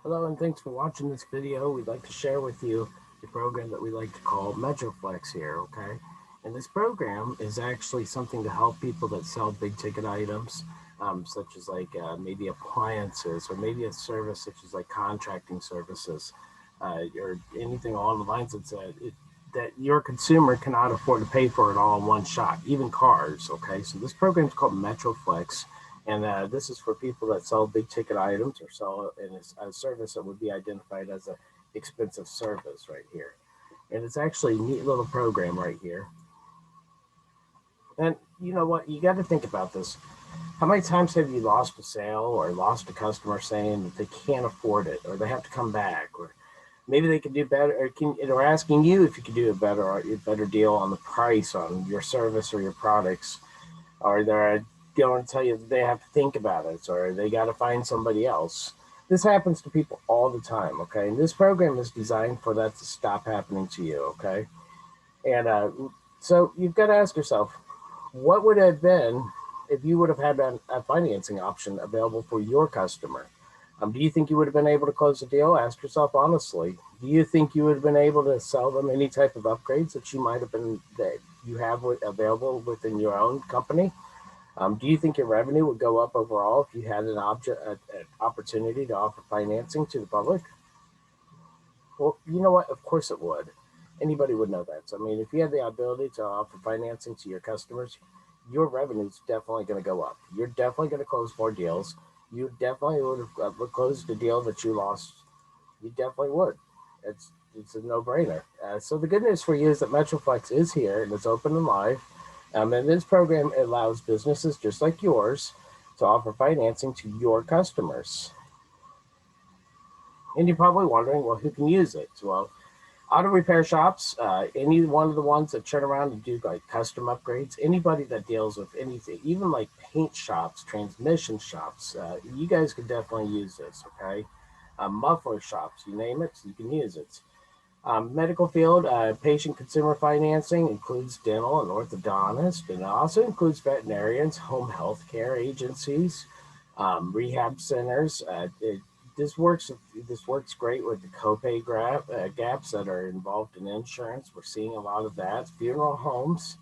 Hello and thanks for watching this video. We'd like to share with you a program that we like to call MetroFlex here, okay? And this program is actually something to help people that sell big ticket items, such as like maybe appliances or maybe a service such as like contracting services or anything along the lines that your consumer cannot afford to pay for it all in one shot, even cars, okay? So this program is called MetroFlex. And this is for people that sell big ticket items or sell in a service that would be identified as a expensive service right here. And it's actually a neat little program right here. And you know what? You got to think about this. How many times have you lost a sale or lost a customer saying that they can't afford it or they have to come back or maybe they could do better or asking you if you could do a better deal on the price on your service or your products, or they're going to tell you that they have to think about it, or they got to find somebody else. This happens to people all the time, okay? And this program is designed for that to stop happening to you, okay? And so you've got to ask yourself, what would it have been if you would have had a financing option available for your customer? Do you think you would have been able to close the deal? Ask yourself honestly. Do you think you would have been able to sell them any type of upgrades that you might have been that you have available within your own company? Do you think your revenue would go up overall if you had an opportunity to offer financing to the public? Well, you know what? Of course it would. Anybody would know that. So, I mean, if you had the ability to offer financing to your customers, your revenue is definitely going to go up. You're definitely going to close more deals. You definitely would have closed the deal that you lost. You definitely would. It's a no-brainer. So the good news for you is that Metroflex is here and it's open and live. And this program allows businesses just like yours to offer financing to your customers. And you're probably wondering, well, who can use it? Well, auto repair shops, any one of the ones that turn around and do like custom upgrades, anybody that deals with anything, even like paint shops, transmission shops, you guys could definitely use this, okay? Muffler shops, you name it, you can use it. Medical field, patient consumer financing includes dental and orthodontist, and it also includes veterinarians, home health care agencies, rehab centers. This works. This works great with the copay gaps that are involved in insurance. We're seeing a lot of that. Funeral homes,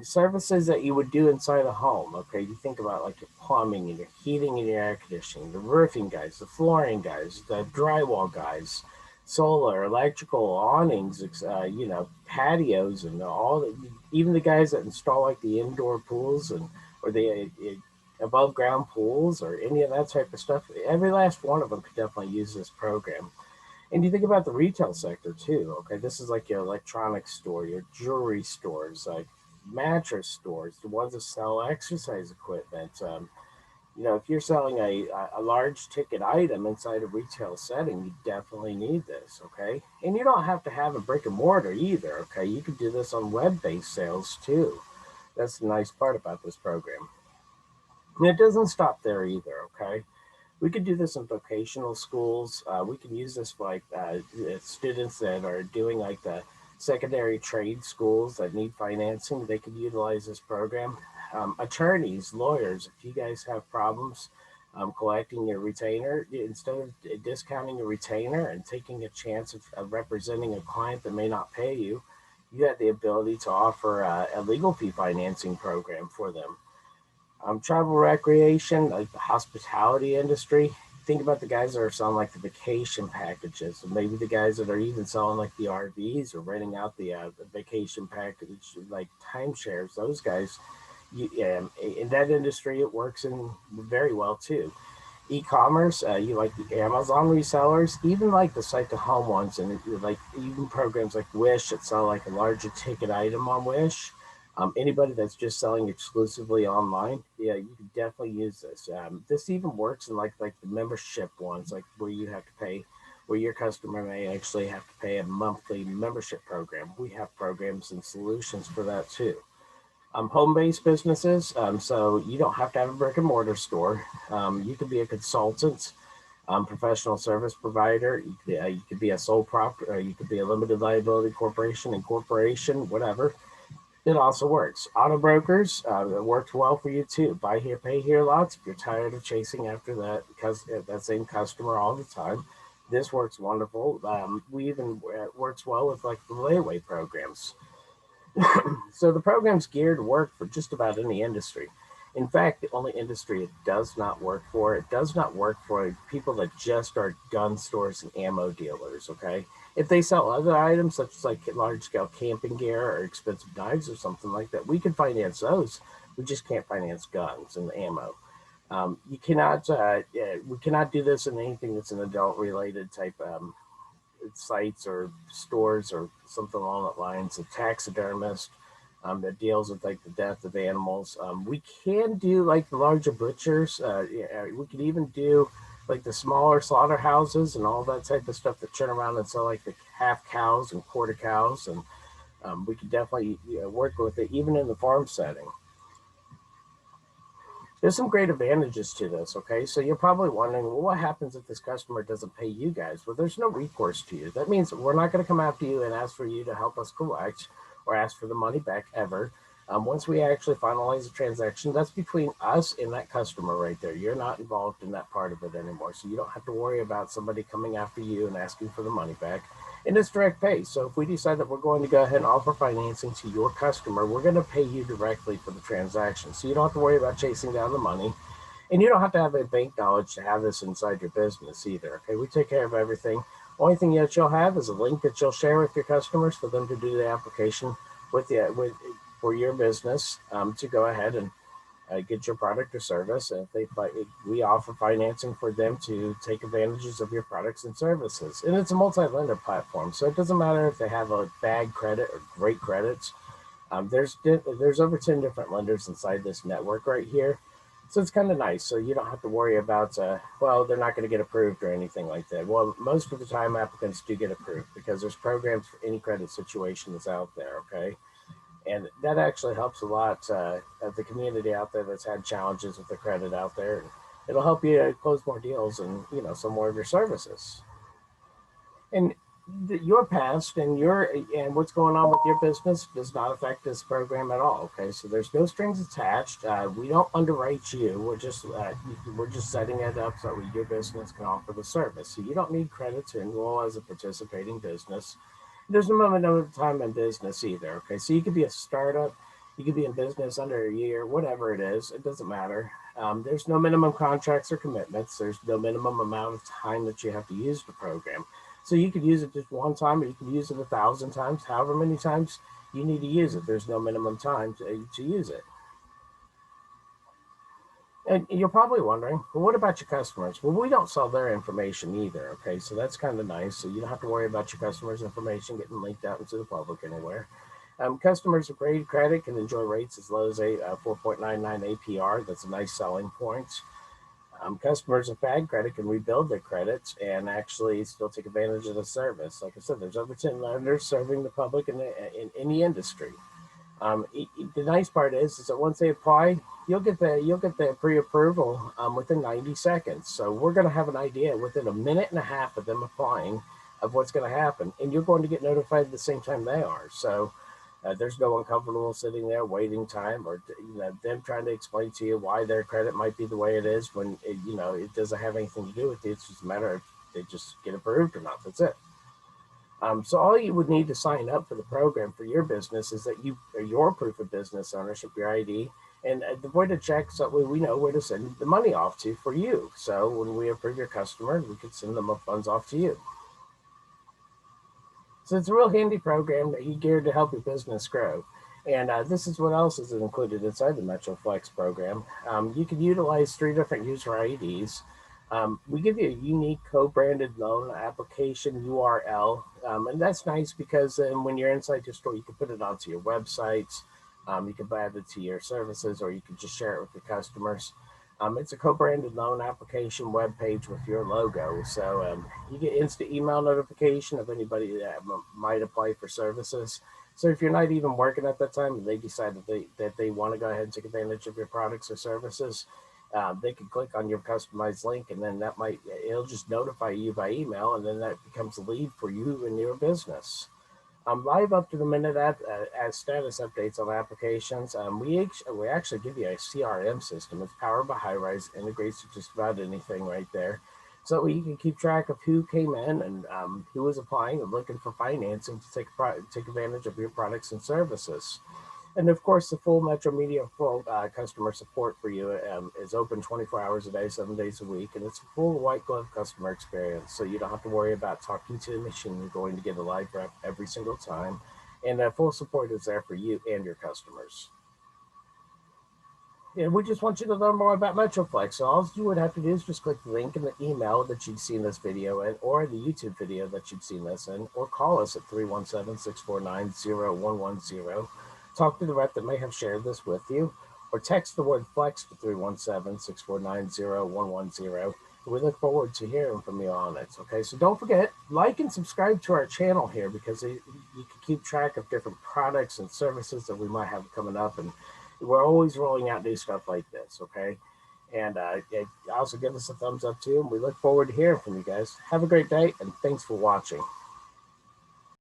services that you would do inside a home. Okay, you think about like your plumbing and your heating and your air conditioning, the roofing guys, the flooring guys, the drywall guys, solar, electrical, awnings, patios, and even the guys that install like the indoor pools and or the above ground pools or any of that type of stuff. Every last one of them could definitely use this program. And you think about the retail sector too. Okay, this is like your electronics store, your jewelry stores, like mattress stores, the ones that sell exercise equipment. If you're selling a large ticket item inside a retail setting, you definitely need this. Okay, and you don't have to have a brick and mortar either. Okay, you could do this on web-based sales too. That's the nice part about this program. And it doesn't stop there either. Okay, we could do this in vocational schools. We can use this for like students that are doing like the secondary trade schools that need financing. They could utilize this program. Attorneys, lawyers, if you guys have problems collecting your retainer, instead of discounting your retainer and taking a chance of representing a client that may not pay you, you have the ability to offer a legal fee financing program for them. Travel recreation, like the hospitality industry. Think about the guys that are selling like the vacation packages, and maybe the guys that are even selling like the RVs or renting out the vacation package, like timeshares. Those guys, in that industry, it works in very well too. E-commerce, you like the Amazon resellers, even like the site to home ones, and like even programs like Wish that sell like a larger ticket item on Wish. Anybody that's just selling exclusively online, yeah, you can definitely use this. This even works in like the membership ones, like where you have to pay, where your customer may actually have to pay a monthly membership program. We have programs and solutions for that too. Home-based businesses, so you don't have to have a brick and mortar store. You could be a consultant, professional service provider. You could be a sole prop, or you could be a limited liability corporation, incorporation, whatever. It also works. Auto brokers, it worked well for you too. Buy here, pay here lots. If you're tired of chasing after that same customer all the time, this works wonderful. We even it works well with like the layaway programs. So the program's geared to work for just about any industry. In fact, the only industry it does not work for people that just are gun stores and ammo dealers, okay? If they sell other items such as like large scale camping gear or expensive knives or something like that, we can finance those. We just can't finance guns and ammo. You cannot, we cannot do this in anything that's an adult related type sites or stores or something along that lines. A taxidermist that deals with like the death of animals. We can do like the larger butchers. Yeah, we could even do like the smaller slaughterhouses and all that type of stuff that turn around and sell like the half cows and quarter cows. And we could definitely work with it even in the farm setting. There's some great advantages to this. Okay, so you're probably wondering, well, what happens if this customer doesn't pay you guys? Well, there's no recourse to you. That means we're not going to come after you and ask for you to help us collect or ask for the money back ever. Once we actually finalize the transaction, that's between us and that customer right there. You're not involved in that part of it anymore, so you don't have to worry about somebody coming after you and asking for the money back. And it's direct pay. So if we decide that we're going to go ahead and offer financing to your customer, we're going to pay you directly for the transaction. So you don't have to worry about chasing down the money. And you don't have to have a bank knowledge to have this inside your business either. Okay, we take care of everything. Only thing that you'll have is a link that you'll share with your customers for them to do the application with for your business to go ahead and get your product or service. And if we offer financing for them to take advantages of your products and services. And it's a multi-lender platform, so it doesn't matter if they have a bad credit or great credits. There's over 10 different lenders inside this network right here. So it's kind of nice. So you don't have to worry about, well, they're not going to get approved or anything like that. Well, most of the time applicants do get approved because there's programs for any credit situation that's out there. Okay. And that actually helps a lot of the community out there that's had challenges with the credit out there. And it'll help you close more deals and, some more of your services. And your past and what's going on with your business does not affect this program at all. Okay, so there's no strings attached. We don't underwrite you. We're just setting it up so that your business can offer the service. So you don't need credit to enroll as a participating business. There's no minimum of time in business either. Okay, so you could be a startup, you could be in business under a year, whatever it is. It doesn't matter. There's no minimum contracts or commitments. There's no minimum amount of time that you have to use the program. So you could use it just one time, or you could use it 1,000 times, however many times you need to use it. There's no minimum time to use it. And you're probably wondering, well, what about your customers? Well, we don't sell their information either. Okay, so that's kind of nice. So you don't have to worry about your customers' information getting leaked out into the public anywhere. Customers with great credit can enjoy rates as low as a 4.99 APR. That's a nice selling point. Customers with bad credit can rebuild their credits and actually still take advantage of the service. Like I said, there's over 10 lenders serving the public in any industry. The nice part is that once they apply, you'll get the pre-approval within 90 seconds. So we're going to have an idea within a minute and a half of them applying of what's going to happen, and you're going to get notified at the same time they are. So there's no uncomfortable sitting there waiting time or them trying to explain to you why their credit might be the way it is when it doesn't have anything to do with it. It's just a matter of they just get approved or not. That's it. So all you would need to sign up for the program for your business is that your proof of business ownership, your ID, and the voided check, so we know where to send the money off to for you. So when we approve your customer, we could send them funds off to you. So it's a real handy program that you geared to help your business grow. And this is what else is included inside the MetroFlex program. You can utilize 3 different user IDs. We give you a unique co-branded loan application URL, and that's nice because then when you're inside your store, you can put it onto your websites. You can add it to your services, or you can just share it with your customers. It's a co-branded loan application web page with your logo, so you get instant email notification of anybody that might apply for services. So if you're not even working at that time and they decide that they want to go ahead and take advantage of your products or services, they can click on your customized link, and then it'll just notify you by email, and then that becomes a lead for you and your business. Live up to the minute as status updates on applications. We actually give you a CRM system. It's powered by Highrise, integrates with just about anything right there. So you can keep track of who came in and who is applying and looking for financing to take advantage of your products and services. And of course, the full Metro Media full customer support for you is open 24 hours a day, 7 days a week, and it's a full white glove customer experience. So you don't have to worry about talking to a machine. You're going to get a live rep every single time, and full support is there for you and your customers. And we just want you to learn more about Metroflex. So all you would have to do is just click the link in the email that you'd seen this video in, or the YouTube video that you'd seen this in, or call us at 317-649-0110. Talk to the rep that may have shared this with you, or text the word flex to 317-649-0110. We look forward to hearing from you on it. Okay, so don't forget, like and subscribe to our channel here, because you can keep track of different products and services that we might have coming up, and we're always rolling out new stuff like this. Okay, and also give us a thumbs up too, and we look forward to hearing from you guys. Have a great day, and thanks for watching.